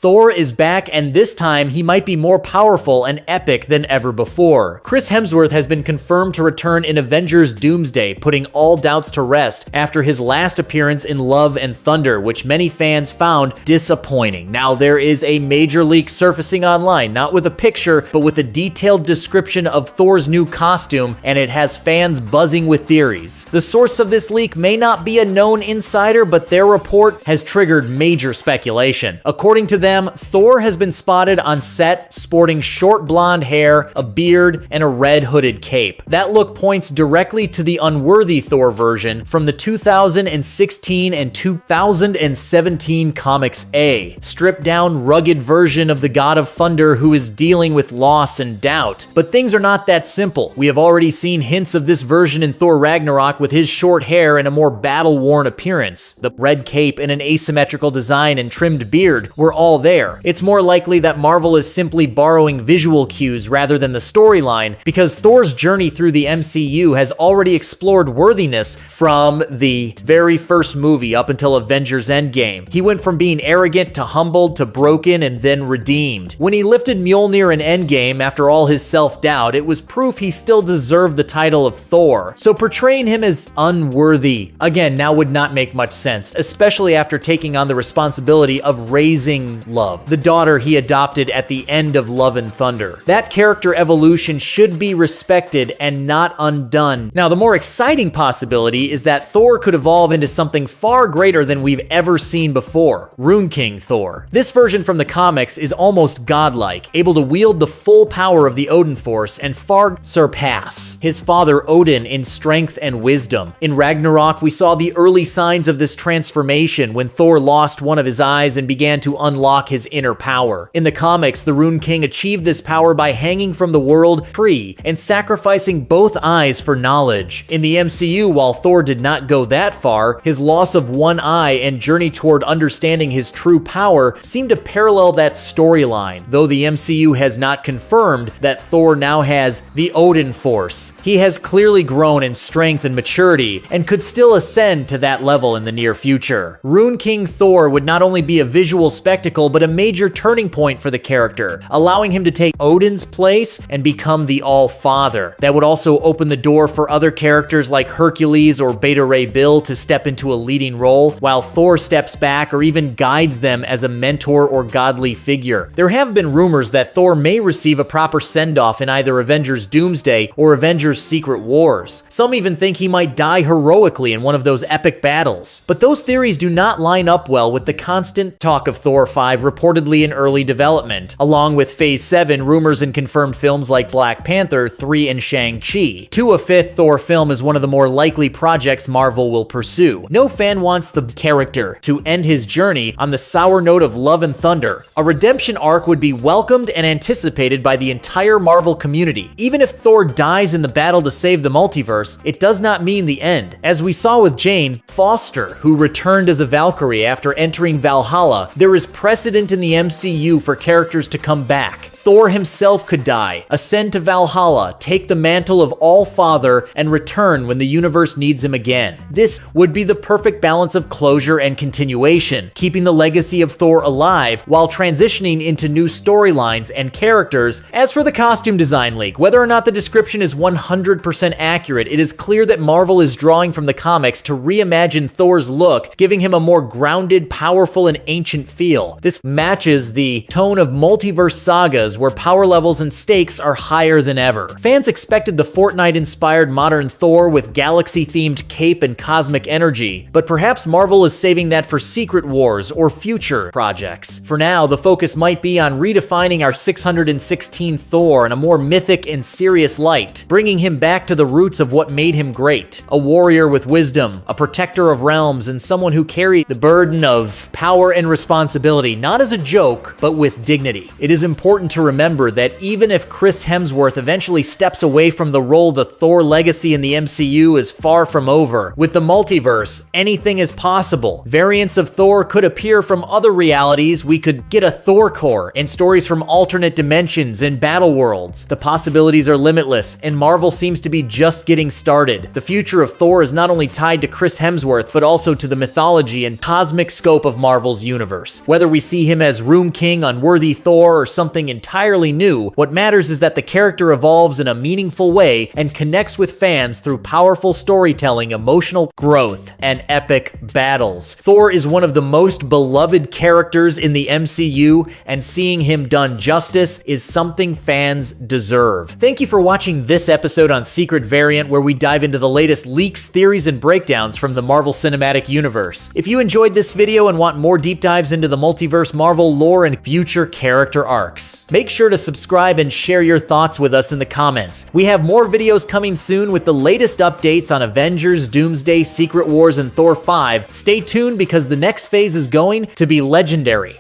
Thor is back, and this time he might be more powerful and epic than ever before. Chris Hemsworth has been confirmed to return in Avengers Doomsday, putting all doubts to rest after his last appearance in Love and Thunder, which many fans found disappointing. Now, there is a major leak surfacing online, not with a picture, but with a detailed description of Thor's new costume, and it has fans buzzing with theories. The source of this leak may not be a known insider, but their report has triggered major speculation. According to them, Thor has been spotted on set sporting short blonde hair, a beard, and a red hooded cape. That look points directly to the Unworthy Thor version from the 2016 and 2017 Comics A, stripped down, rugged version of the God of Thunder who is dealing with loss and doubt. But things are not that simple. We have already seen hints of this version in Thor Ragnarok with his short hair and a more battle-worn appearance. The red cape and an asymmetrical design and trimmed beard were all there. It's more likely that Marvel is simply borrowing visual cues rather than the storyline, because Thor's journey through the MCU has already explored worthiness from the very first movie up until Avengers Endgame. He went from being arrogant to humbled to broken and then redeemed. When he lifted Mjolnir in Endgame after all his self-doubt, it was proof he still deserved the title of Thor. So portraying him as unworthy, again, now would not make much sense, especially after taking on the responsibility of raising Love, the daughter he adopted at the end of Love and Thunder. That character evolution should be respected and not undone. Now, the more exciting possibility is that Thor could evolve into something far greater than we've ever seen before, Rune King Thor. This version from the comics is almost godlike, able to wield the full power of the Odin Force and far surpass his father Odin in strength and wisdom. In Ragnarok, we saw the early signs of this transformation when Thor lost one of his eyes and began to unlock his inner power. In the comics, the Rune King achieved this power by hanging from the world tree and sacrificing both eyes for knowledge. In the MCU, while Thor did not go that far, his loss of one eye and journey toward understanding his true power seem to parallel that storyline, though the MCU has not confirmed that Thor now has the Odin Force. He has clearly grown in strength and maturity and could still ascend to that level in the near future. Rune King Thor would not only be a visual spectacle, but a major turning point for the character, allowing him to take Odin's place and become the All-Father. That would also open the door for other characters like Hercules or Beta Ray Bill to step into a leading role, while Thor steps back or even guides them as a mentor or godly figure. There have been rumors that Thor may receive a proper send-off in either Avengers Doomsday or Avengers Secret Wars. Some even think he might die heroically in one of those epic battles. But those theories do not line up well with the constant talk of Thor 5 reportedly in early development, along with Phase 7 rumors and confirmed films like Black Panther 3 and Shang-Chi. A fifth Thor film is one of the more likely projects Marvel will pursue. No fan wants the character to end his journey on the sour note of Love and Thunder. A redemption arc would be welcomed and anticipated by the entire Marvel community. Even if Thor dies in the battle to save the multiverse, it does not mean the end. As we saw with Jane Foster, who returned as a Valkyrie after entering Valhalla, there is precedent in the MCU for characters to come back. Thor himself could die, ascend to Valhalla, take the mantle of All-Father, and return when the universe needs him again. This would be the perfect balance of closure and continuation, keeping the legacy of Thor alive while transitioning into new storylines and characters. As for the costume design leak, whether or not the description is 100% accurate, it is clear that Marvel is drawing from the comics to reimagine Thor's look, giving him a more grounded, powerful, and ancient feel. This matches the tone of multiverse sagas where power levels and stakes are higher than ever. Fans expected the Fortnite-inspired modern Thor with galaxy-themed cape and cosmic energy, but perhaps Marvel is saving that for Secret Wars or future projects. For now, the focus might be on redefining our 616 Thor in a more mythic and serious light, bringing him back to the roots of what made him great. A warrior with wisdom, a protector of realms, and someone who carried the burden of power and responsibility, not as a joke, but with dignity. It is important to remember that even if Chris Hemsworth eventually steps away from the role, the Thor legacy in the MCU is far from over. With the multiverse, anything is possible. Variants of Thor could appear from other realities. We could get a Thor core and stories from alternate dimensions and battle worlds. The possibilities are limitless, and Marvel seems to be just getting started. The future of Thor is not only tied to Chris Hemsworth, but also to the mythology and cosmic scope of Marvel's universe. Whether we see him as Rune King, Unworthy Thor, or something entirely new, what matters is that the character evolves in a meaningful way and connects with fans through powerful storytelling, emotional growth, and epic battles. Thor is one of the most beloved characters in the MCU, and seeing him done justice is something fans deserve. Thank you for watching this episode on Secret Variant, where we dive into the latest leaks, theories, and breakdowns from the Marvel Cinematic Universe. If you enjoyed this video and want more deep dives into the multiverse, Marvel lore, and future character arcs, make sure to subscribe and share your thoughts with us in the comments. We have more videos coming soon with the latest updates on Avengers, Doomsday, Secret Wars, and Thor 5. Stay tuned because the next phase is going to be legendary.